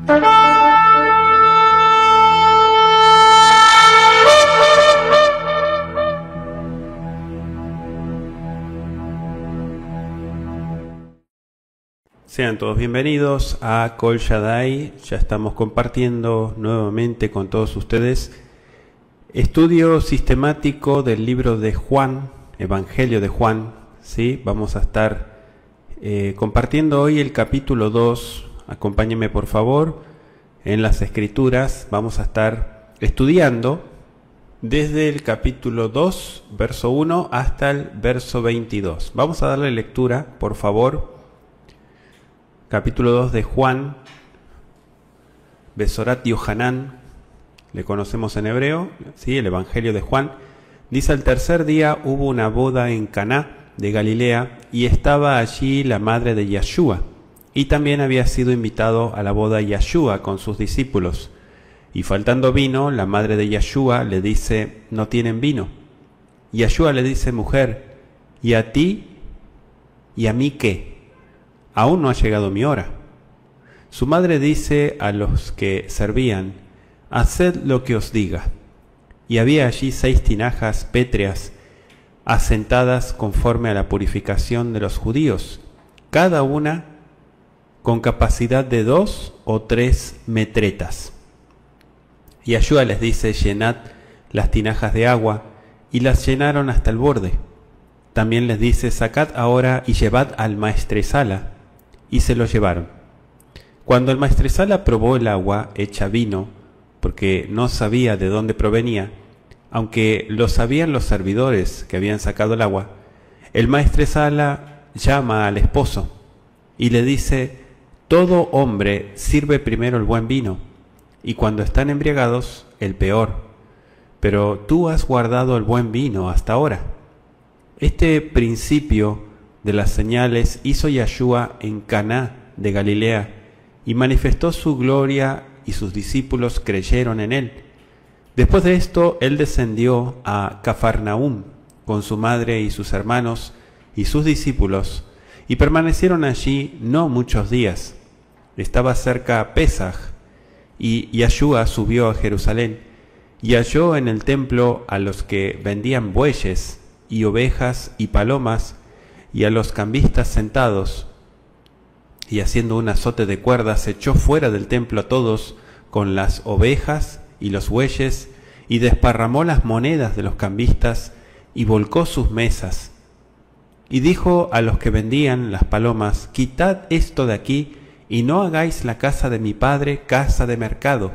Sean todos bienvenidos a Kol Shaddai. Ya estamos compartiendo nuevamente con todos ustedes estudio sistemático del libro de Juan, Evangelio de Juan. ¿Sí? Vamos a estar compartiendo hoy el capítulo 2. Acompáñenme por favor en las escrituras. Vamos a estar estudiando desde el capítulo 2, verso 1 hasta el verso 22. Vamos a darle lectura, por favor. Capítulo 2 de Juan, Besorat Yohanan, le conocemos en hebreo, ¿sí? El Evangelio de Juan. Dice: al tercer día hubo una boda en Caná de Galilea y estaba allí la madre de Yeshua. Y también había sido invitado a la boda Yeshua con sus discípulos. Y faltando vino, la madre de Yeshua le dice: no tienen vino. Yeshua le dice: mujer, ¿y a ti y a mí qué? Aún no ha llegado mi hora. Su madre dice a los que servían: haced lo que os diga. Y había allí 6 tinajas pétreas, asentadas conforme a la purificación de los judíos, cada una con capacidad de 2 o 3 metretas. Y Yeshua les dice: llenad las tinajas de agua, y las llenaron hasta el borde. También les dice: sacad ahora y llevad al maestresala. Y se lo llevaron. Cuando el maestresala probó el agua hecha vino, porque no sabía de dónde provenía, aunque lo sabían los servidores que habían sacado el agua, el maestresala llama al esposo y le dice: todo hombre sirve primero el buen vino, y cuando están embriagados, el peor. Pero tú has guardado el buen vino hasta ahora. Este principio de las señales hizo Yeshua en Caná de Galilea y manifestó su gloria, y sus discípulos creyeron en él. Después de esto, él descendió a Cafarnaúm con su madre y sus hermanos y sus discípulos, y permanecieron allí no muchos días. Estaba cerca Pesaj, y Yeshua subió a Jerusalén, y halló en el templo a los que vendían bueyes y ovejas y palomas, y a los cambistas sentados, y haciendo un azote de cuerdas echó fuera del templo a todos con las ovejas y los bueyes, y desparramó las monedas de los cambistas y volcó sus mesas. Y dijo a los que vendían las palomas: quitad esto de aquí y no hagáis la casa de mi padre casa de mercado.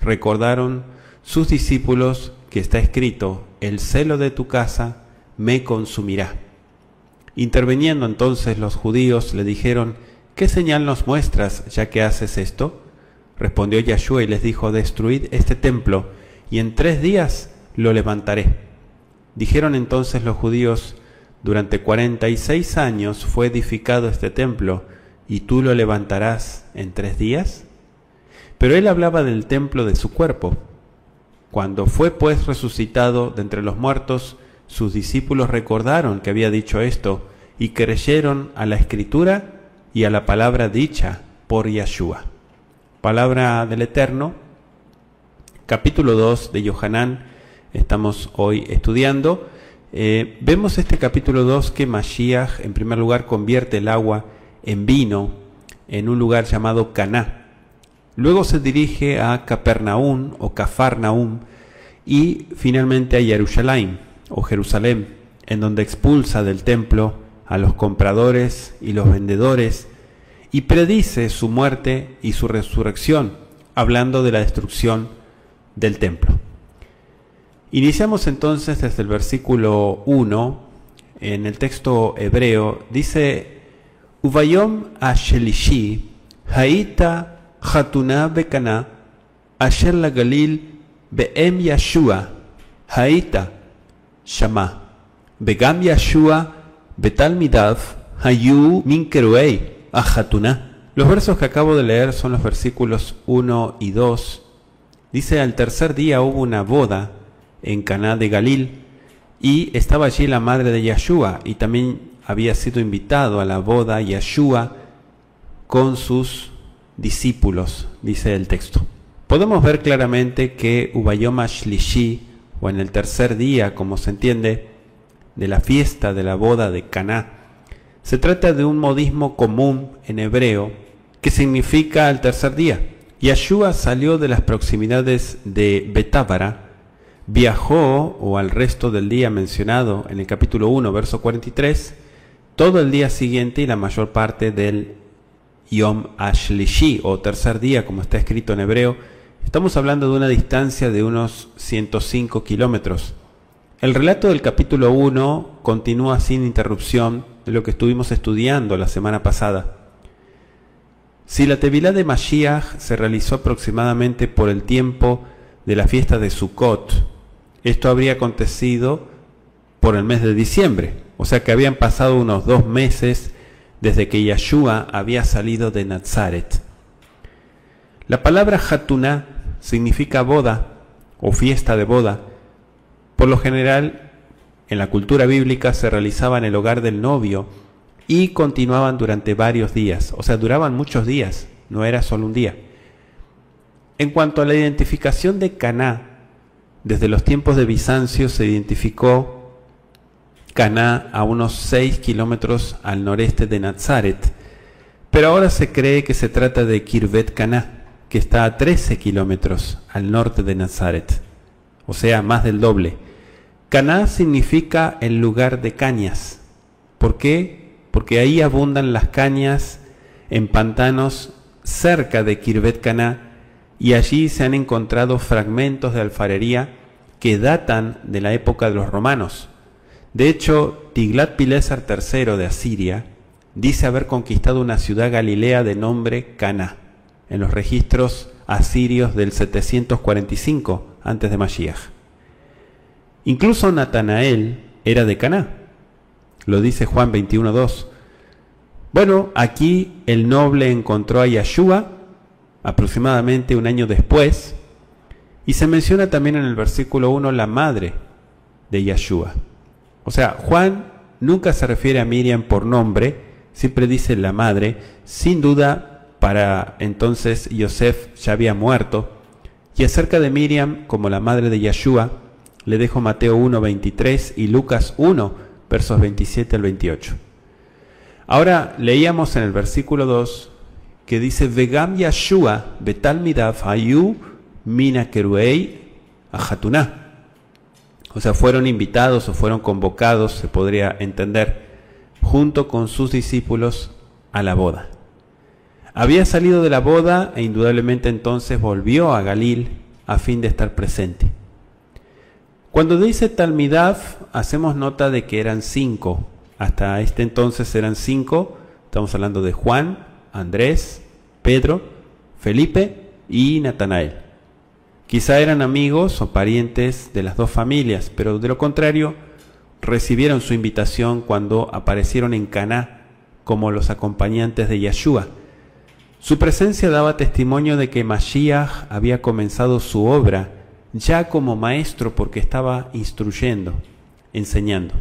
Recordaron sus discípulos que está escrito: el celo de tu casa me consumirá. Interviniendo entonces los judíos le dijeron: ¿qué señal nos muestras ya que haces esto? Respondió Yeshua y les dijo: destruid este templo y en 3 días lo levantaré. Dijeron entonces los judíos: durante 46 años fue edificado este templo, ¿y tú lo levantarás en 3 días? Pero él hablaba del templo de su cuerpo. Cuando fue pues resucitado de entre los muertos, sus discípulos recordaron que había dicho esto y creyeron a la escritura y a la palabra dicha por Yeshua. Palabra del Eterno. Capítulo 2 de Yohanan estamos hoy estudiando. Vemos este capítulo 2 que Mashiach en primer lugar convierte el agua en vino en un lugar llamado Caná. Luego se dirige a Capernaum o Cafarnaum y finalmente a Jerusalén o Jerusalén, en donde expulsa del templo a los compradores y los vendedores y predice su muerte y su resurrección, hablando de la destrucción del templo. Iniciamos entonces desde el versículo 1, en el texto hebreo, dice: Uvayom ashelishi haita chatuna bekana asher la Galil be'em Yeshua haita Shama begam Yeshua betalmidav hayu minkeruei ajatuna. Los versos que acabo de leer son los versículos 1 y 2. Dice: al tercer día hubo una boda en Caná de Galil y estaba allí la madre de Yeshua, y también había sido invitado a la boda Yeshua con sus discípulos, dice el texto. Podemos ver claramente que Ubayom Ashlishi, o en el tercer día, como se entiende, de la fiesta de la boda de Caná, se trata de un modismo común en hebreo que significa el tercer día. Yeshua salió de las proximidades de Betábara, viajó, o al resto del día mencionado en el capítulo 1, verso 43, todo el día siguiente y la mayor parte del Yom Ashlishi, o tercer día, como está escrito en hebreo. Estamos hablando de una distancia de unos 105 kilómetros. El relato del capítulo 1 continúa sin interrupción de lo que estuvimos estudiando la semana pasada. Si la Tevilá de Mashiach se realizó aproximadamente por el tiempo de la fiesta de Sukkot, esto habría acontecido por el mes de diciembre, o sea que habían pasado unos 2 meses desde que Yeshua había salido de Nazaret. La palabra Hatuná significa boda o fiesta de boda. Por lo general, en la cultura bíblica se realizaba en el hogar del novio y continuaban durante varios días, o sea, duraban muchos días, no era solo un día. En cuanto a la identificación de Caná, desde los tiempos de Bizancio se identificó Caná a unos 6 kilómetros al noreste de Nazaret, pero ahora se cree que se trata de Kirvet Caná, que está a 13 kilómetros al norte de Nazaret, o sea, más del doble. Caná significa el lugar de cañas. ¿Por qué? Porque ahí abundan las cañas en pantanos cerca de Kirvet Caná, y allí se han encontrado fragmentos de alfarería que datan de la época de los romanos. De hecho, Tiglat-Pileser III de Asiria dice haber conquistado una ciudad galilea de nombre Caná en los registros asirios del 745 a.C. de Mashiach. Incluso Natanael era de Caná, lo dice Juan 21:2. Bueno, aquí el noble encontró a Yeshua aproximadamente un año después, y se menciona también en el versículo 1 la madre de Yeshua. O sea, Juan nunca se refiere a Miriam por nombre, siempre dice la madre. Sin duda, para entonces Yosef ya había muerto. Y acerca de Miriam como la madre de Yeshua, le dejo Mateo 1:23 y Lucas 1, versos 27 al 28. Ahora leíamos en el versículo 2 que dice: Vegam Yeshua betalmidav hayu mina keruei ajatuná. O sea, fueron invitados o fueron convocados, se podría entender, junto con sus discípulos a la boda. Había salido de la boda e indudablemente entonces volvió a Galil a fin de estar presente. Cuando dice Talmidav, hacemos nota de que eran 5. Hasta este entonces eran 5. Estamos hablando de Juan, Andrés, Pedro, Felipe y Natanael. Quizá eran amigos o parientes de las dos familias, pero de lo contrario, recibieron su invitación cuando aparecieron en Caná como los acompañantes de Yeshua. Su presencia daba testimonio de que Mashiach había comenzado su obra ya como maestro, porque estaba instruyendo, enseñando.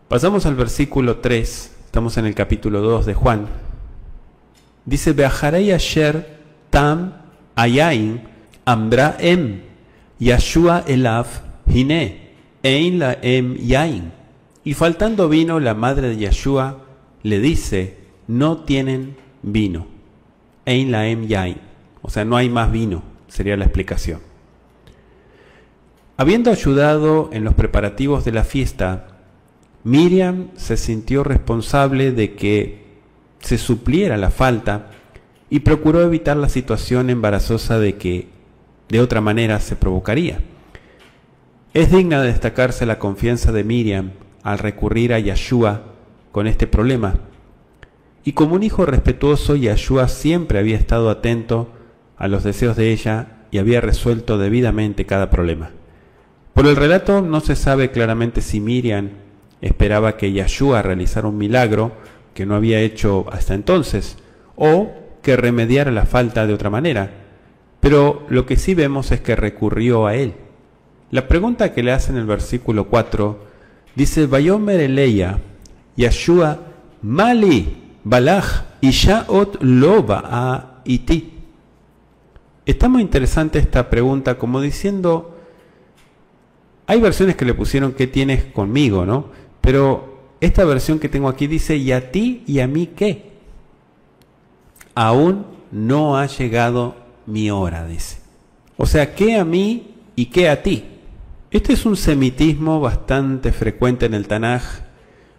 Pasamos al versículo 3, estamos en el capítulo 2 de Juan. Dice: Be'acharei asher tam ayain amra Yeshua elav hine ein laem yain. Y faltando vino, la madre de Yeshua le dice: no tienen vino. Ein laem yain, o sea, no hay más vino, sería la explicación. Habiendo ayudado en los preparativos de la fiesta, Miriam se sintió responsable de que se supliera la falta y procuró evitar la situación embarazosa de que de otra manera se provocaría. Es digna de destacarse la confianza de Miriam al recurrir a Yeshua con este problema. Y como un hijo respetuoso, Yeshua siempre había estado atento a los deseos de ella y había resuelto debidamente cada problema. Por el relato no se sabe claramente si Miriam esperaba que Yeshua realizara un milagro que no había hecho hasta entonces, o que remediara la falta de otra manera, pero lo que sí vemos es que recurrió a él. La pregunta que le hace en el versículo 4 dice: Vayomer eleya Yeshua mali Balaj Ishaot Loba a Iti. Está muy interesante esta pregunta, como diciendo, hay versiones que le pusieron ¿qué tienes conmigo?, ¿no? Pero esta versión que tengo aquí dice, ¿y a ti y a mí qué? Aún no ha llegado mi hora, dice. O sea, ¿qué a mí y qué a ti? Este es un semitismo bastante frecuente en el Tanaj.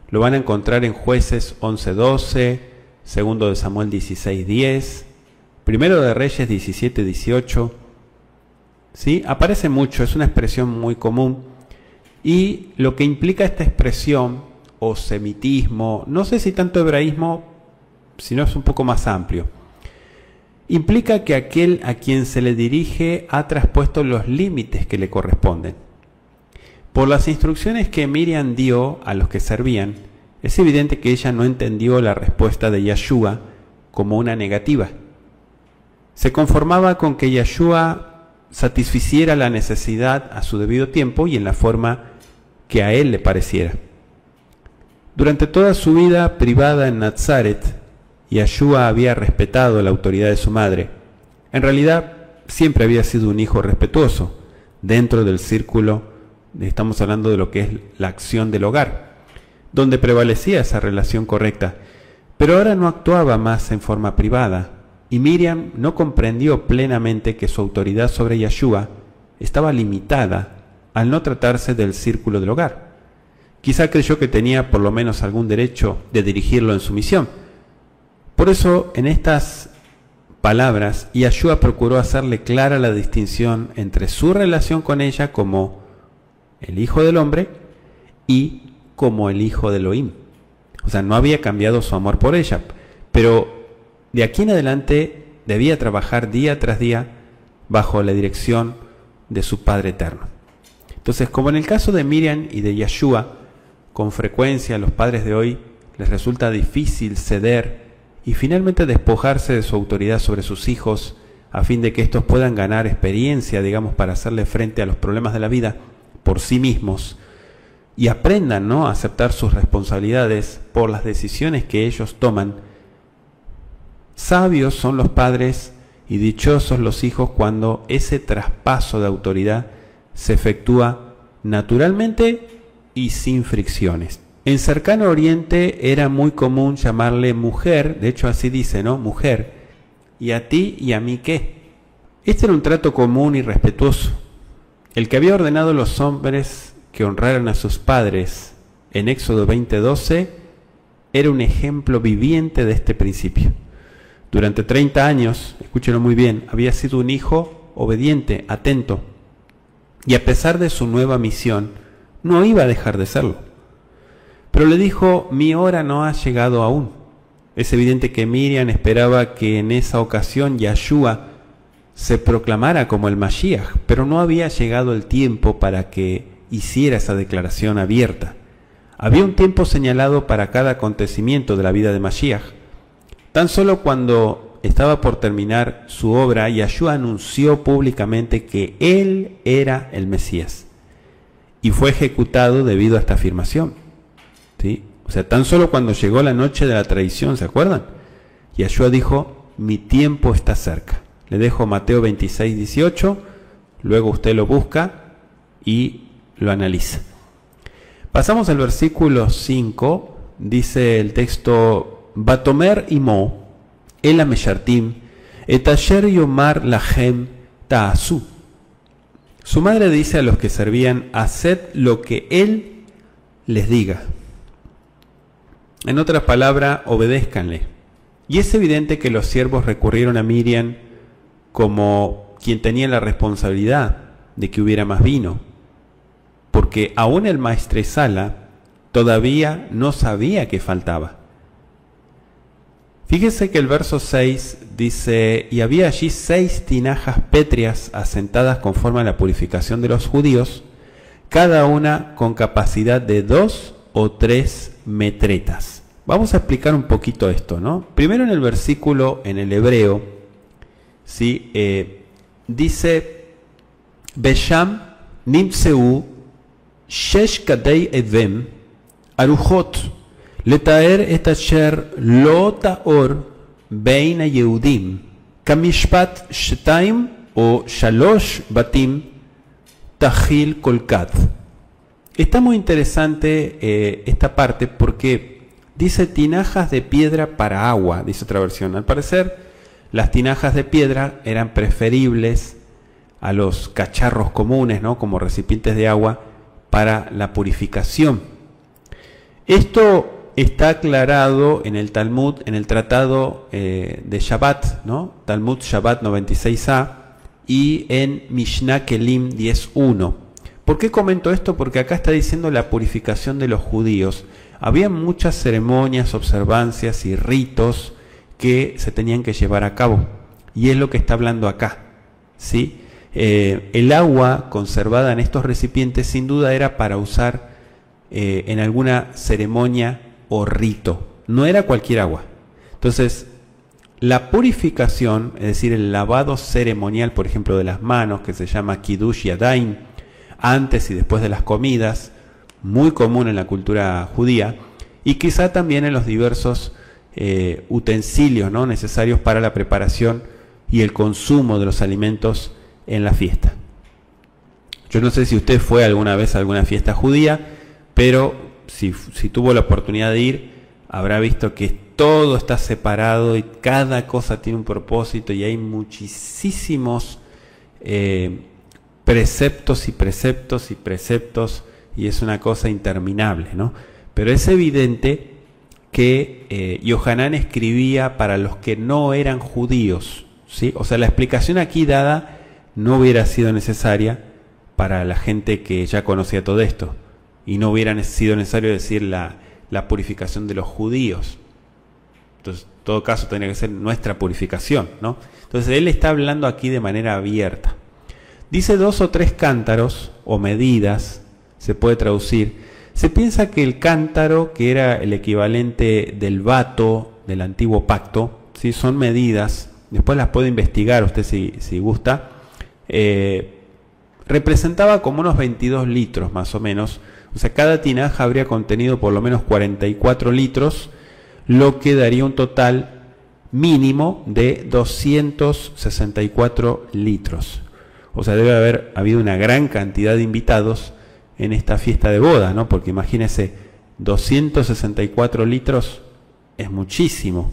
Lo van a encontrar en Jueces 11:12, Segundo de Samuel 16:10, Primero de Reyes 17:18. ¿Sí? Aparece mucho, es una expresión muy común. Y lo que implica esta expresión, o semitismo, no sé si tanto hebraísmo, sino es un poco más amplio, implica que aquel a quien se le dirige ha traspuesto los límites que le corresponden. Por las instrucciones que Miriam dio a los que servían, es evidente que ella no entendió la respuesta de Yeshua como una negativa. Se conformaba con que Yeshua satisficiera la necesidad a su debido tiempo y en la forma que a él le pareciera. Durante toda su vida privada en Nazaret, Yeshua había respetado la autoridad de su madre. En realidad, siempre había sido un hijo respetuoso dentro del círculo, estamos hablando de lo que es la acción del hogar, donde prevalecía esa relación correcta. Pero ahora no actuaba más en forma privada, y Miriam no comprendió plenamente que su autoridad sobre Yeshua estaba limitada al no tratarse del círculo del hogar. Quizá creyó que tenía por lo menos algún derecho de dirigirlo en su misión. Por eso, en estas palabras, Yeshua procuró hacerle clara la distinción entre su relación con ella como el Hijo del Hombre y como el Hijo de Elohim. O sea, no había cambiado su amor por ella, pero de aquí en adelante debía trabajar día tras día bajo la dirección de su Padre Eterno. Entonces, como en el caso de Miriam y de Yeshua, con frecuencia a los padres de hoy les resulta difícil ceder y finalmente despojarse de su autoridad sobre sus hijos a fin de que estos puedan ganar experiencia, digamos, para hacerle frente a los problemas de la vida por sí mismos y aprendan, ¿no?, a aceptar sus responsabilidades por las decisiones que ellos toman. Sabios son los padres y dichosos los hijos cuando ese traspaso de autoridad se efectúa naturalmente y sin fricciones. En Cercano Oriente era muy común llamarle mujer, de hecho así dice, ¿no?, mujer, y a ti y a mí qué. Este era un trato común y respetuoso. El que había ordenado a los hombres que honraran a sus padres en Éxodo 20:12 era un ejemplo viviente de este principio. Durante 30 años, escúchenlo muy bien, había sido un hijo obediente, atento, y a pesar de su nueva misión, no iba a dejar de serlo. Pero le dijo, mi hora no ha llegado aún. Es evidente que Miriam esperaba que en esa ocasión Yeshua se proclamara como el Mashiach, pero no había llegado el tiempo para que hiciera esa declaración abierta. Había un tiempo señalado para cada acontecimiento de la vida de Mashiach. Tan solo cuando estaba por terminar su obra, Yeshua anunció públicamente que él era el Mesías. Y fue ejecutado debido a esta afirmación. ¿Sí? O sea, tan solo cuando llegó la noche de la traición, ¿se acuerdan? Yeshua dijo, mi tiempo está cerca. Le dejo Mateo 26:18, luego usted lo busca y lo analiza. Pasamos al versículo 5, dice el texto, Batomer imo, el ameshartim, et asher yomar lahem ta'asu. Su madre dice a los que servían, haced lo que él les diga. En otras palabras, obedézcanle. Y es evidente que los siervos recurrieron a Miriam como quien tenía la responsabilidad de que hubiera más vino, porque aún el maestresala todavía no sabía que faltaba. Fíjese que el verso 6 dice, y había allí 6 tinajas pétreas asentadas conforme a la purificación de los judíos, cada una con capacidad de 2 o 3 metretas. Vamos a explicar un poquito esto, ¿no? Primero en el versículo, en el hebreo, ¿sí? Dice, Besham nimseu shesh kadei evem aruchot Letaer et asher lo taor bein hayehudim, kamishpat shtaim o shalosh batim tahil kolkat. Está muy interesante esta parte porque dice tinajas de piedra para agua, dice otra versión. Al parecer, las tinajas de piedra eran preferibles a los cacharros comunes, ¿no? Como recipientes de agua para la purificación. Esto está aclarado en el Talmud, en el tratado de Shabbat, ¿no? Talmud Shabbat 96a y en Mishnah Kelim 10.1. ¿Por qué comento esto? Porque acá está diciendo la purificación de los judíos. Había muchas ceremonias, observancias y ritos que se tenían que llevar a cabo. Y es lo que está hablando acá, ¿sí? El agua conservada en estos recipientes sin duda era para usar en alguna ceremonia o rito. No era cualquier agua. Entonces, la purificación, es decir, el lavado ceremonial, por ejemplo, de las manos, que se llama Kiddush Yadayim, antes y después de las comidas, muy común en la cultura judía, y quizá también en los diversos utensilios, ¿no?, necesarios para la preparación y el consumo de los alimentos en la fiesta. Yo no sé si usted fue alguna vez a alguna fiesta judía, pero si tuvo la oportunidad de ir, habrá visto que todo está separado y cada cosa tiene un propósito y hay muchísimos preceptos y preceptos y preceptos y es una cosa interminable, ¿no? Pero es evidente que Yohanan escribía para los que no eran judíos, ¿sí? O sea, la explicación aquí dada no hubiera sido necesaria para la gente que ya conocía todo esto y no hubiera sido necesario decir la purificación de los judíos. Entonces, en todo caso, tendría que ser nuestra purificación, ¿no? Entonces, él está hablando aquí de manera abierta. Dice 2 o 3 cántaros o medidas, se puede traducir. Se piensa que el cántaro, que era el equivalente del bato del antiguo pacto, ¿sí?, son medidas, después las puede investigar usted si gusta, representaba como unos 22 litros más o menos. O sea, cada tinaja habría contenido por lo menos 44 litros, lo que daría un total mínimo de 264 litros. O sea, debe haber habido una gran cantidad de invitados en esta fiesta de boda, ¿no? Porque imagínese, 264 litros es muchísimo.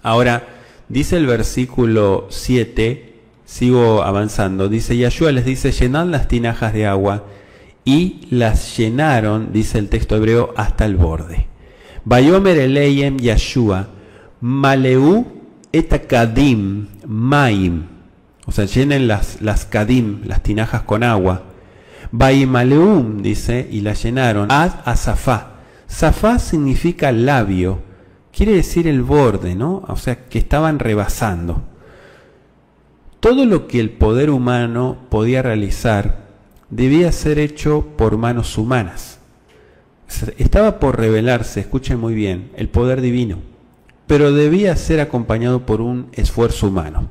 Ahora, dice el versículo 7, sigo avanzando, dice, Yahshua les dice, llenad las tinajas de agua, y las llenaron, dice el texto hebreo, hasta el borde. Vayomer eleyem Yahshua, maleu et kadim maim. O sea, llenen las kadim, las tinajas con agua. Vaimaleum, dice, y la llenaron. Ad a Safá. Safá significa labio. Quiere decir el borde, ¿no? O sea, que estaban rebasando. Todo lo que el poder humano podía realizar debía ser hecho por manos humanas. Estaba por revelarse, escuchen muy bien, el poder divino, pero debía ser acompañado por un esfuerzo humano.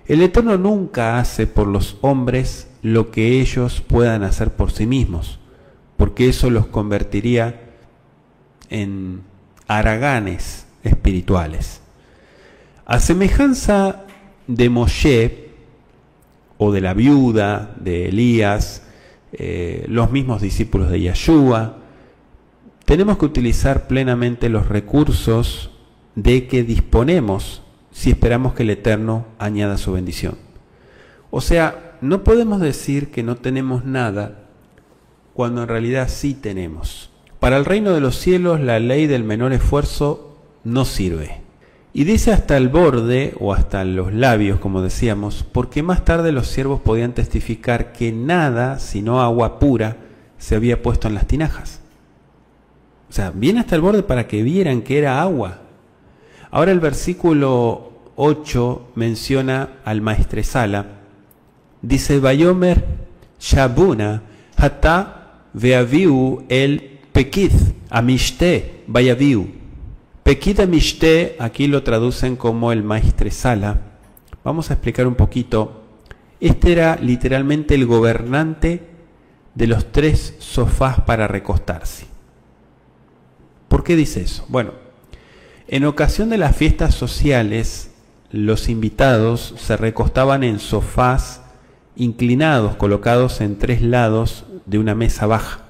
El Eterno nunca hace por los hombres lo que ellos puedan hacer por sí mismos, porque eso los convertiría en haraganes espirituales. A semejanza de Moshe o de la viuda de Elías, los mismos discípulos de Yahshua, tenemos que utilizar plenamente los recursos de que disponemos si esperamos que el Eterno añada su bendición. O sea, no podemos decir que no tenemos nada cuando en realidad sí tenemos. Para el reino de los cielos la ley del menor esfuerzo no sirve. Y dice hasta el borde o hasta los labios, como decíamos, porque más tarde los siervos podían testificar que nada, sino agua pura, se había puesto en las tinajas. O sea, viene hasta el borde para que vieran que era agua. Ahora el versículo 8 menciona al maestresala. Dice, Vayomer Shabuna Hata Veaviu el Pekid Amishte Vayaviu. Pekid Amishte aquí lo traducen como el maestresala. Vamos a explicar un poquito. Este era literalmente el gobernante de los 3 sofás para recostarse. ¿Por qué dice eso? Bueno, en ocasión de las fiestas sociales, los invitados se recostaban en sofás inclinados, colocados en 3 lados de una mesa baja.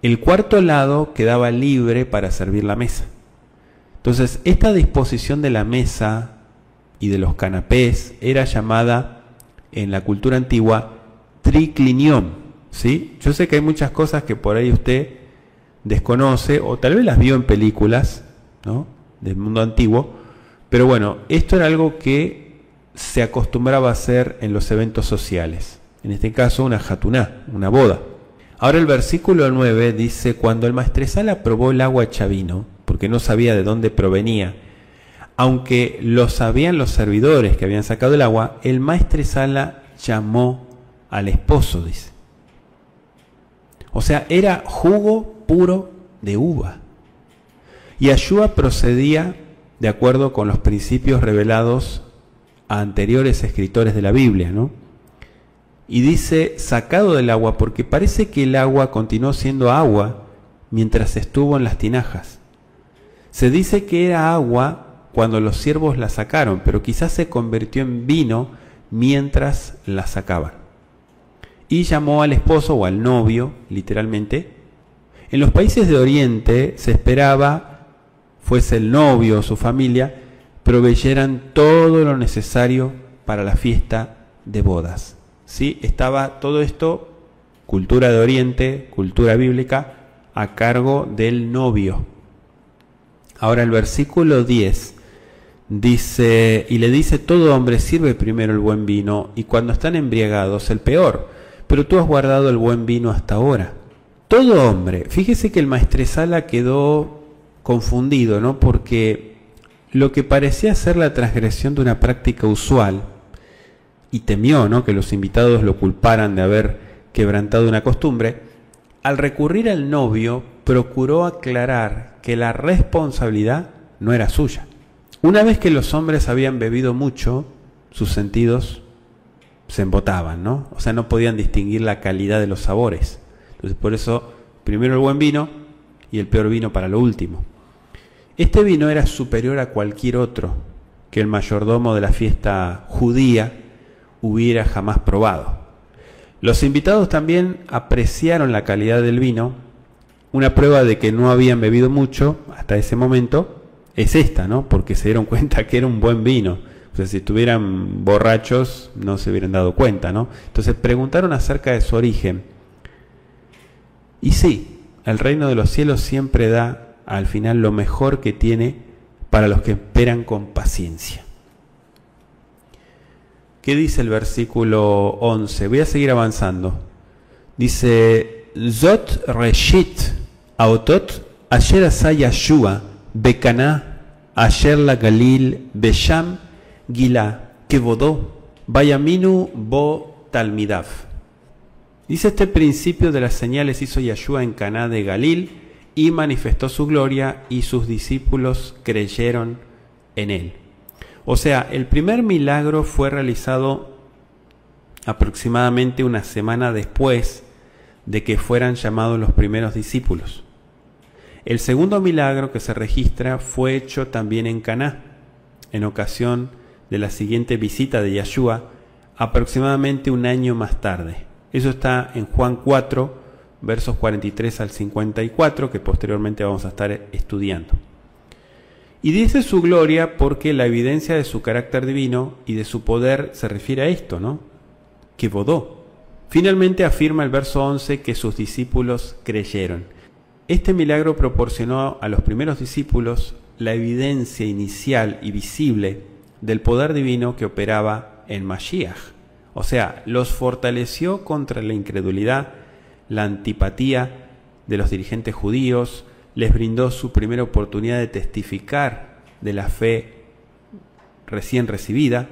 El cuarto lado quedaba libre para servir la mesa. Entonces, esta disposición de la mesa y de los canapés era llamada en la cultura antigua triclinión, ¿sí? Yo sé que hay muchas cosas que por ahí usted desconoce o tal vez las vio en películas, ¿no?, del mundo antiguo, pero bueno, esto era algo que se acostumbraba a hacer en los eventos sociales, en este caso una jatuná, una boda. Ahora el versículo 9 dice: cuando el maestresala probó el agua hecha vino, porque no sabía de dónde provenía, aunque lo sabían los servidores que habían sacado el agua, el maestresala llamó al esposo, dice. O sea, era jugo puro de uva. Y Yahshua procedía de acuerdo con los principios revelados a anteriores escritores de la Biblia, ¿no? Y dice sacado del agua, porque parece que el agua continuó siendo agua mientras estuvo en las tinajas. Se dice que era agua cuando los siervos la sacaron, pero quizás se convirtió en vino mientras la sacaban. Y llamó al esposo o al novio, literalmente. En los países de Oriente se esperaba, fuese el novio o su familia, proveyeran todo lo necesario para la fiesta de bodas. ¿Sí? Estaba todo esto, cultura de Oriente, cultura bíblica, a cargo del novio. Ahora el versículo 10 dice, y le dice: todo hombre sirve primero el buen vino, y cuando están embriagados el peor, pero tú has guardado el buen vino hasta ahora. Todo hombre, fíjese que el maestresala quedó confundido, ¿no? Porque lo que parecía ser la transgresión de una práctica usual, y temió, ¿no?, que los invitados lo culparan de haber quebrantado una costumbre, al recurrir al novio procuró aclarar que la responsabilidad no era suya. Una vez que los hombres habían bebido mucho, sus sentidos se embotaban, ¿no? O sea, no podían distinguir la calidad de los sabores. Entonces, por eso, primero el buen vino y el peor vino para lo último. Este vino era superior a cualquier otro que el mayordomo de la fiesta judía hubiera jamás probado. Los invitados también apreciaron la calidad del vino. Una prueba de que no habían bebido mucho hasta ese momento es esta, ¿no? Porque se dieron cuenta que era un buen vino. O sea, si estuvieran borrachos no se hubieran dado cuenta, ¿no? Entonces preguntaron acerca de su origen. Y sí, el reino de los cielos siempre da al final lo mejor que tiene para los que esperan con paciencia. ¿Qué dice el versículo 11? Voy a seguir avanzando. Dice: Zot reshit autot asher asa Yahshua bekana asher la Galil besham gila kevodó vayaminu bo talmidav. Dice: este principio de las señales hizo Yahshua en Caná de Galil y manifestó su gloria, y sus discípulos creyeron en él. O sea, el primer milagro fue realizado aproximadamente una semana después de que fueran llamados los primeros discípulos. El segundo milagro que se registra fue hecho también en Caná, en ocasión de la siguiente visita de Yahshua, aproximadamente un año más tarde. Eso está en Juan 4, versos 43 al 54, que posteriormente vamos a estar estudiando. Y dice su gloria porque la evidencia de su carácter divino y de su poder se refiere a esto, ¿no? Que bodó. Finalmente afirma el verso 11 que sus discípulos creyeron. Este milagro proporcionó a los primeros discípulos la evidencia inicial y visible del poder divino que operaba en Mashiach. O sea, los fortaleció contra la incredulidad, la antipatía de los dirigentes judíos, les brindó su primera oportunidad de testificar de la fe recién recibida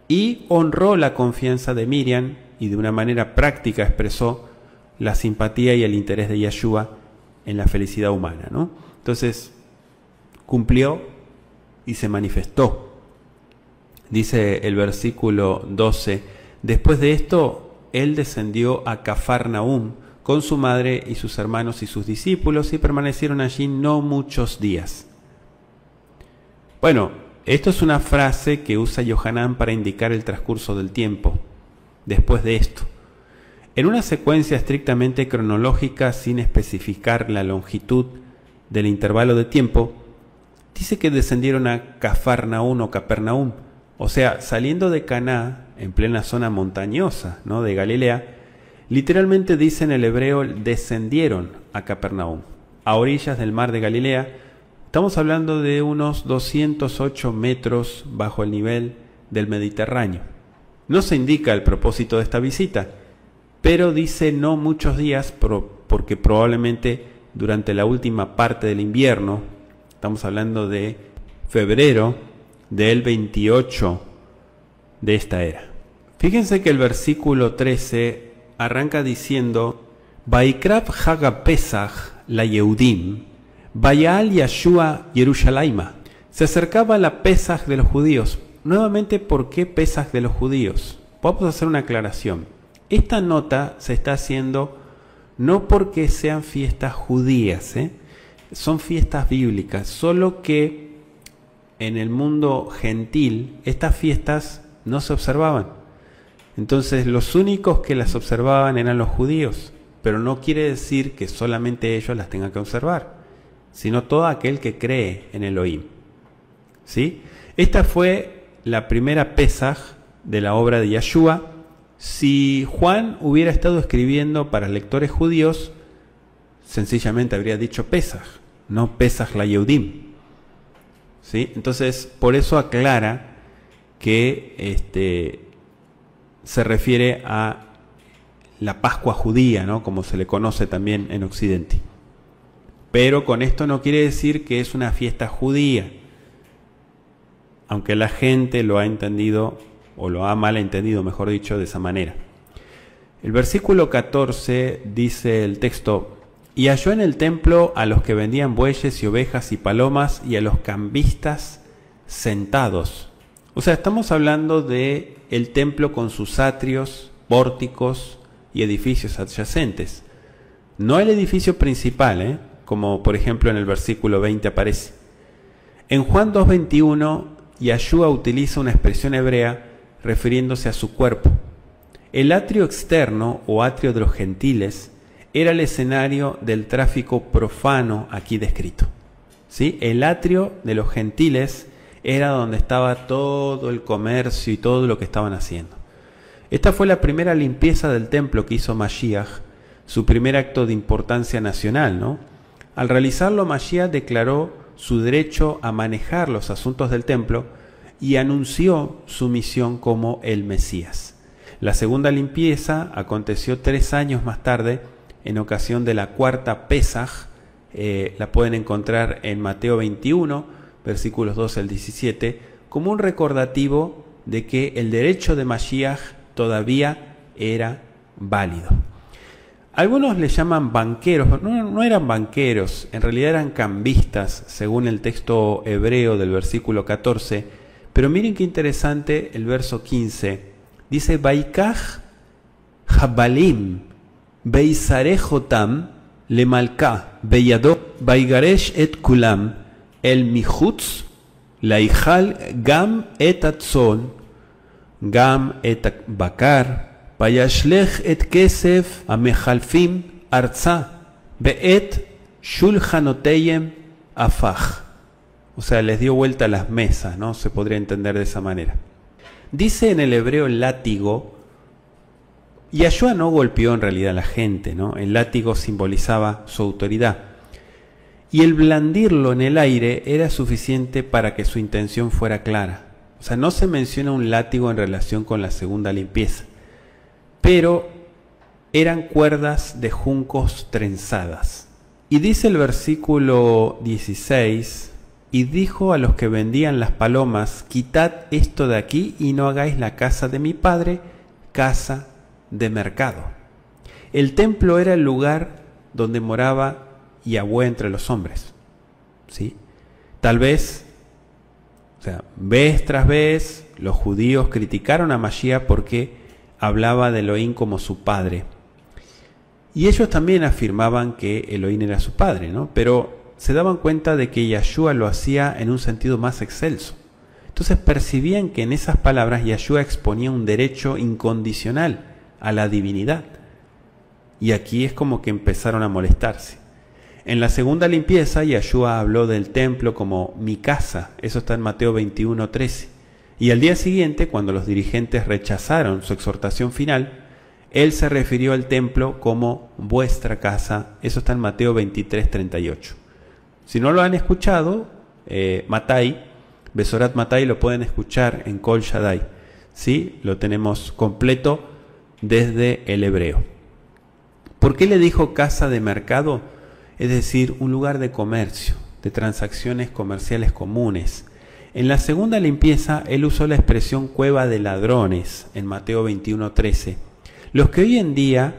y honró la confianza de Miriam, y de una manera práctica expresó la simpatía y el interés de Yahshua en la felicidad humana, ¿no? Entonces, cumplió y se manifestó. Dice el versículo 12: después de esto, él descendió a Cafarnaúm con su madre y sus hermanos y sus discípulos, y permanecieron allí no muchos días. Bueno, esto es una frase que usa Yohanan para indicar el transcurso del tiempo después de esto. En una secuencia estrictamente cronológica, sin especificar la longitud del intervalo de tiempo, dice que descendieron a Cafarnaún o Capernaum, o sea, saliendo de Caná, en plena zona montañosa, ¿no?, de Galilea. Literalmente dice en el hebreo, descendieron a Capernaum, a orillas del mar de Galilea. Estamos hablando de unos 208 metros bajo el nivel del Mediterráneo. No se indica el propósito de esta visita, pero dice no muchos días porque probablemente durante la última parte del invierno, estamos hablando de febrero del 28 de esta era. Fíjense que el versículo 13 arranca diciendo: Vaikrab Haga Pesach la Yehudim, Vayal Yashua Yerushalayma. Se acercaba la Pesach de los judíos. Nuevamente, ¿por qué Pesach de los judíos? Vamos a hacer una aclaración. Esta nota se está haciendo no porque sean fiestas judías, son fiestas bíblicas, solo que en el mundo gentil estas fiestas no se observaban. Entonces los únicos que las observaban eran los judíos, pero no quiere decir que solamente ellos las tengan que observar, sino todo aquel que cree en Elohim. ¿Sí? Esta fue la primera Pesaj de la obra de Yeshua. Si Juan hubiera estado escribiendo para lectores judíos, sencillamente habría dicho Pesaj, no Pesaj la Yehudim. ¿Sí? Entonces, por eso aclara que se refiere a la Pascua judía, ¿no?, como se le conoce también en Occidente. Pero con esto no quiere decir que es una fiesta judía, aunque la gente lo ha entendido, o lo ha malentendido, mejor dicho, de esa manera. El versículo 14 dice el texto: y halló en el templo a los que vendían bueyes y ovejas y palomas y a los cambistas sentados. O sea, estamos hablando de el templo con sus atrios, pórticos y edificios adyacentes. No el edificio principal, como por ejemplo en el versículo 20 aparece. En Juan 2:21, Yeshua utiliza una expresión hebrea refiriéndose a su cuerpo. El atrio externo o atrio de los gentiles era el escenario del tráfico profano aquí descrito. ¿Sí? El atrio de los gentiles era donde estaba todo el comercio y todo lo que estaban haciendo. Esta fue la primera limpieza del templo que hizo Mashiach, su primer acto de importancia nacional, ¿no? Al realizarlo, Mashiach declaró su derecho a manejar los asuntos del templo y anunció su misión como el Mesías. La segunda limpieza aconteció 3 años más tarde, en ocasión de la cuarta Pesaj. La pueden encontrar en Mateo 21, versículos 12 al 17, como un recordativo de que el derecho de Mashiach todavía era válido. Algunos le llaman banqueros, no eran banqueros, en realidad eran cambistas, según el texto hebreo del versículo 14, pero miren qué interesante el verso 15, dice: Vaikach Habalim Beisarejotam le Malka Beyado Baigaresh et Kulam el Michutz Laijal Gam et Atzon Gam et Bakar Payashlech et Kesef Amechalfim Arza Beet Shulchanoteyem Afach. O sea, les dio vuelta a las mesas, ¿no? Se podría entender de esa manera. Dice en el hebreo látigo. Yeshua no golpeó en realidad a la gente, ¿no? El látigo simbolizaba su autoridad. Y el blandirlo en el aire era suficiente para que su intención fuera clara. O sea, no se menciona un látigo en relación con la segunda limpieza, pero eran cuerdas de juncos trenzadas. Y dice el versículo 16: y dijo a los que vendían las palomas: quitad esto de aquí y no hagáis la casa de mi padre casa de mercado. El templo era el lugar donde moraba Yahweh entre los hombres. ¿Sí? Tal vez, vez tras vez, los judíos criticaron a Mashiach porque hablaba de Elohim como su padre. Y ellos también afirmaban que Elohim era su padre, ¿no? Pero se daban cuenta de que Yahshua lo hacía en un sentido más excelso. Entonces percibían que en esas palabras Yahshua exponía un derecho incondicional a la divinidad. Y aquí es como que empezaron a molestarse. En la segunda limpieza, Yahshua habló del templo como mi casa. Eso está en Mateo 21:13. Y al día siguiente, cuando los dirigentes rechazaron su exhortación final, él se refirió al templo como vuestra casa. Eso está en Mateo 23:38. Si no lo han escuchado, Besorat Matai lo pueden escuchar en Kol Shaddai. ¿Sí? Lo tenemos completo desde el hebreo. ¿Por qué le dijo casa de mercado? Es decir, un lugar de comercio, de transacciones comerciales comunes. En la segunda limpieza, él usó la expresión cueva de ladrones en Mateo 21:13. Los que hoy en día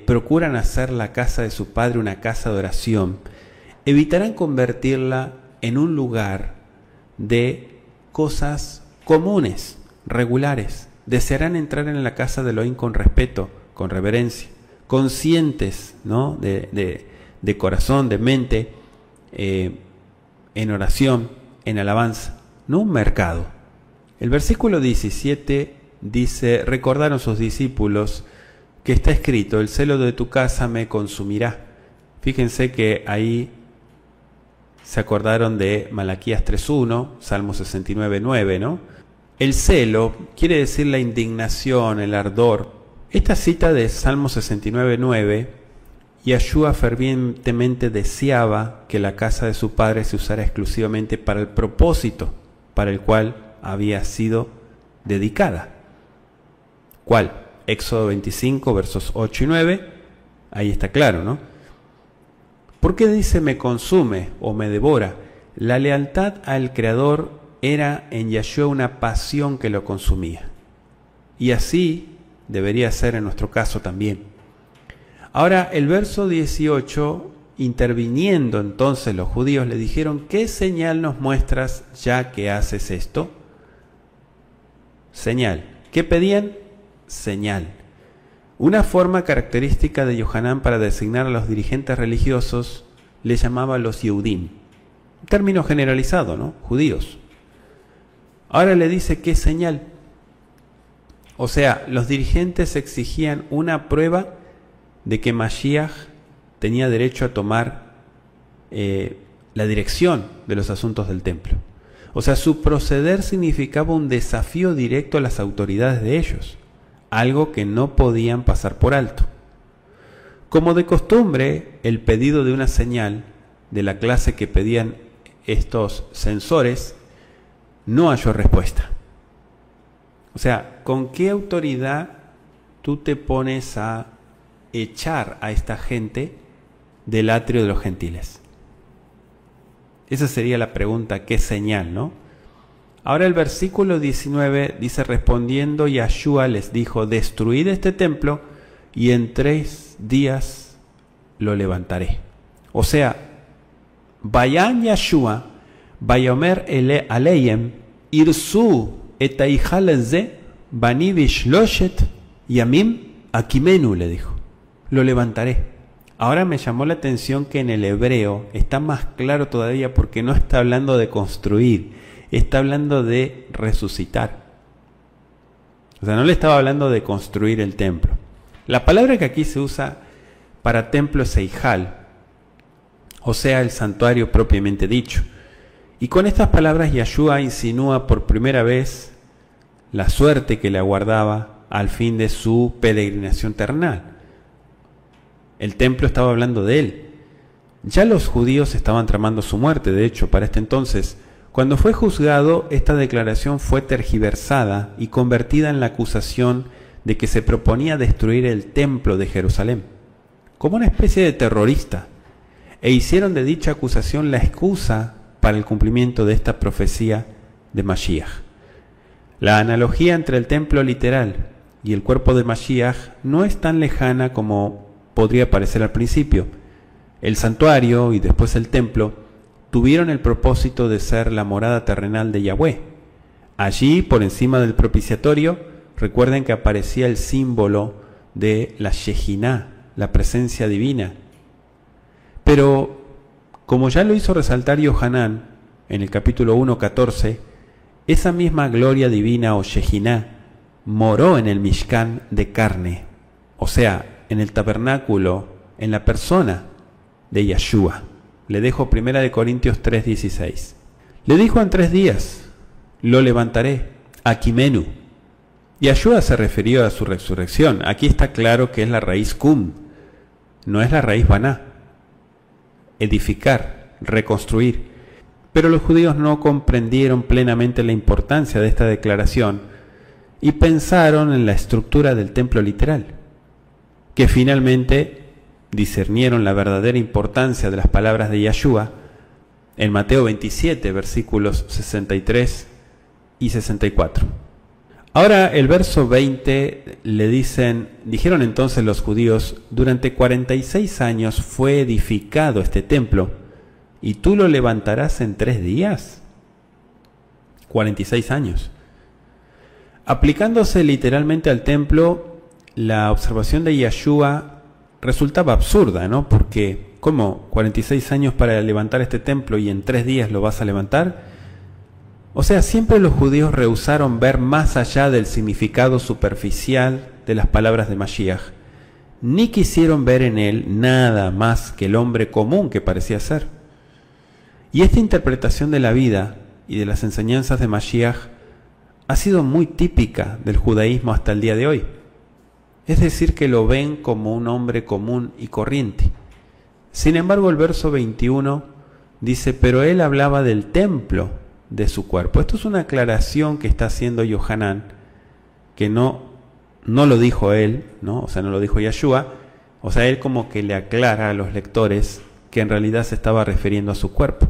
procuran hacer la casa de su padre una casa de oración, evitarán convertirla en un lugar de cosas comunes, regulares. Desearán entrar en la casa de Elohim con respeto, con reverencia, conscientes, ¿no? de corazón, de mente, en oración, en alabanza, no un mercado. El versículo 17 dice, recordaron sus discípulos que está escrito, el celo de tu casa me consumirá. Fíjense que ahí se acordaron de Malaquías 3:1, Salmo 69:9, ¿no? El celo quiere decir la indignación, el ardor. Esta cita de Salmo 69:9, Yahshua fervientemente deseaba que la casa de su padre se usara exclusivamente para el propósito para el cual había sido dedicada. ¿Cuál? Éxodo 25, versos 8 y 9, ahí está claro, ¿no? ¿Por qué dice me consume o me devora? La lealtad al Creador era en Yahshua una pasión que lo consumía. Y así debería ser en nuestro caso también. Ahora, el verso 18, interviniendo entonces los judíos, le dijeron, ¿qué señal nos muestras ya que haces esto? Señal. ¿Qué pedían? Señal. Una forma característica de Yohanan para designar a los dirigentes religiosos le llamaba los Yehudim. Término generalizado, ¿no? Judíos. Ahora le dice, ¿qué señal? O sea, los dirigentes exigían una prueba de que Mashiach tenía derecho a tomar la dirección de los asuntos del templo. O sea, su proceder significaba un desafío directo a las autoridades de ellos, algo que no podían pasar por alto. Como de costumbre, el pedido de una señal de la clase que pedían estos censores no halló respuesta. O sea, ¿con qué autoridad tú te pones a echar a esta gente del atrio de los gentiles? Esa sería la pregunta, ¿qué señal, no? Ahora el versículo 19 dice, respondiendo Yahshua les dijo, destruid este templo y en 3 días lo levantaré. O sea, vayan Yahshua, vayomer aleim, irsu et aihal ze, bani vishloshet yamim akimenu, le dijo. Lo levantaré. Ahora me llamó la atención que en el hebreo está más claro todavía porque no está hablando de construir, está hablando de resucitar. O sea, no le estaba hablando de construir el templo. La palabra que aquí se usa para templo es eijal, o sea, el santuario propiamente dicho. Y con estas palabras Yahshua insinúa por primera vez la suerte que le aguardaba al fin de su peregrinación terrenal. El templo estaba hablando de él. Ya los judíos estaban tramando su muerte, de hecho, para este entonces. Cuando fue juzgado, esta declaración fue tergiversada y convertida en la acusación de que se proponía destruir el templo de Jerusalén, como una especie de terrorista, e hicieron de dicha acusación la excusa para el cumplimiento de esta profecía de Mashiach. La analogía entre el templo literal y el cuerpo de Mashiach no es tan lejana como podría parecer al principio. El santuario y después el templo tuvieron el propósito de ser la morada terrenal de Yahweh. Allí, por encima del propiciatorio, recuerden que aparecía el símbolo de la Shejiná, la presencia divina. Pero, como ya lo hizo resaltar Yohanan en el capítulo 1:14, esa misma gloria divina o Shejiná moró en el Mishkan de carne, o sea, en el tabernáculo, en la persona de Yeshua. Le dejo 1 Corintios 3:16. Le dijo en 3 días, lo levantaré, Akimenu. Yeshua se refirió a su resurrección. Aquí está claro que es la raíz kum, no es la raíz baná. Edificar, reconstruir. Pero los judíos no comprendieron plenamente la importancia de esta declaración y pensaron en la estructura del templo literal, que finalmente discernieron la verdadera importancia de las palabras de Yeshua en Mateo 27, versículos 63 y 64. Ahora el verso 20 dijeron entonces los judíos, durante 46 años fue edificado este templo, ¿y tú lo levantarás en 3 días? 46 años. Aplicándose literalmente al templo, la observación de Yeshua resultaba absurda, ¿no? Porque, ¿cómo? 46 años para levantar este templo y en 3 días lo vas a levantar. O sea, siempre los judíos rehusaron ver más allá del significado superficial de las palabras de Mashiach, ni quisieron ver en él nada más que el hombre común que parecía ser. Y esta interpretación de la vida y de las enseñanzas de Mashiach ha sido muy típica del judaísmo hasta el día de hoy. Es decir, que lo ven como un hombre común y corriente. Sin embargo, el verso 21 dice, pero él hablaba del templo de su cuerpo. Esto es una aclaración que está haciendo Yohanan, que no lo dijo él, ¿no? O sea, no lo dijo Yeshua. O sea, él como que le aclara a los lectores que en realidad se estaba refiriendo a su cuerpo.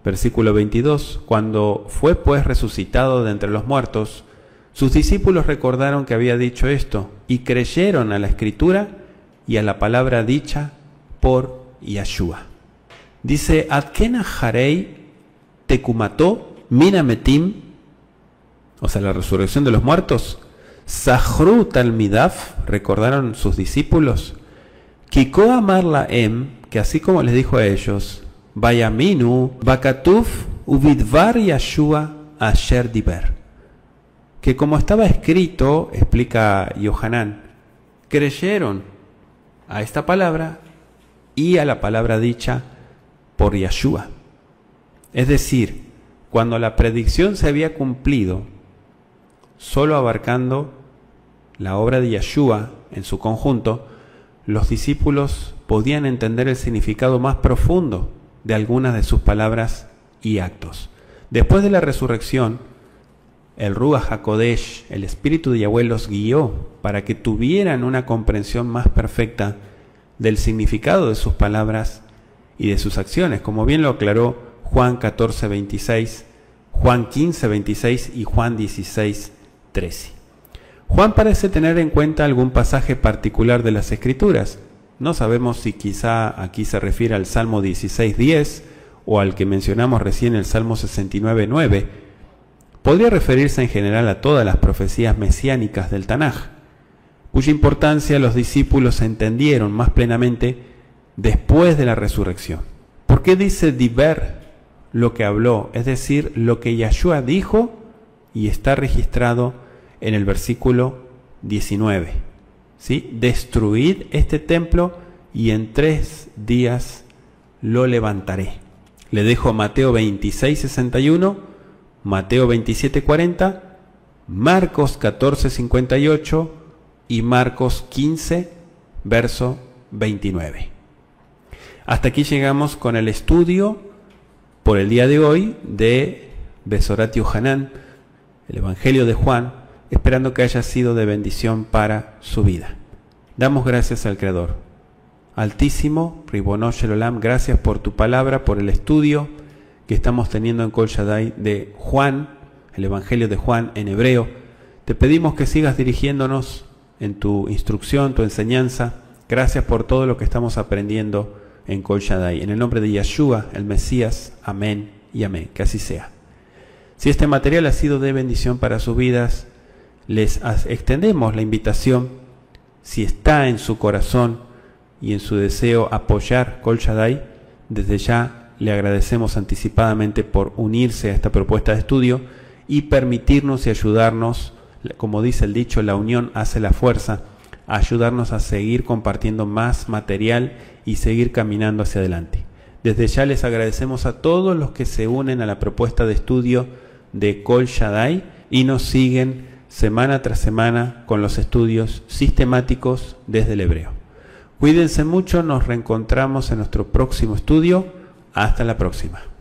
Versículo 22, cuando fue pues resucitado de entre los muertos, sus discípulos recordaron que había dicho esto y creyeron a la escritura y a la palabra dicha por Yeshua. Dice, Adkena Harei Tekumató Minametim, o sea, la resurrección de los muertos. Sahru Talmidaf, recordaron sus discípulos. Kiko Amar Laem, que así como les dijo a ellos, Vayaminu Bakatuf Uvidvar Yeshua Asher Diber. Que como estaba escrito, explica Yohanan, creyeron a esta palabra y a la palabra dicha por Yeshua. Es decir, cuando la predicción se había cumplido, solo abarcando la obra de Yeshua en su conjunto, los discípulos podían entender el significado más profundo de algunas de sus palabras y actos. Después de la resurrección, el Ruach HaKodesh, el Espíritu de Yahweh, los guió para que tuvieran una comprensión más perfecta del significado de sus palabras y de sus acciones, como bien lo aclaró Juan 14:26, Juan 15:26 y Juan 16:13. Juan parece tener en cuenta algún pasaje particular de las Escrituras. No sabemos si quizá aquí se refiere al Salmo 16:10 o al que mencionamos recién, el Salmo 69:9. Podría referirse en general a todas las profecías mesiánicas del Tanaj, cuya importancia los discípulos entendieron más plenamente después de la resurrección. ¿Por qué dice Diber lo que habló? Es decir, lo que Yeshua dijo y está registrado en el versículo 19. ¿Sí? Destruid este templo y en 3 días lo levantaré. Le dejo Mateo 26:61, Mateo 27:40, Marcos 14:58 y Marcos 15, verso 29. Hasta aquí llegamos con el estudio por el día de hoy de Besorat Yohanan, el Evangelio de Juan, esperando que haya sido de bendición para su vida. Damos gracias al Creador. Altísimo, Ribono Shel Olam, gracias por tu palabra, por el estudio que estamos teniendo en Kol Shaddai de Juan, el Evangelio de Juan en hebreo. Te pedimos que sigas dirigiéndonos en tu instrucción, tu enseñanza. Gracias por todo lo que estamos aprendiendo en Kol Shaddai. En el nombre de Yeshua, el Mesías, amén y amén. Que así sea. Si este material ha sido de bendición para sus vidas, les extendemos la invitación, si está en su corazón, y en su deseo apoyar Kol Shaddai, desde ya le agradecemos anticipadamente por unirse a esta propuesta de estudio y permitirnos y ayudarnos, como dice el dicho, la unión hace la fuerza, a ayudarnos a seguir compartiendo más material y seguir caminando hacia adelante. Desde ya les agradecemos a todos los que se unen a la propuesta de estudio de Kol Shaddai y nos siguen semana tras semana con los estudios sistemáticos desde el hebreo. Cuídense mucho, nos reencontramos en nuestro próximo estudio. Hasta la próxima.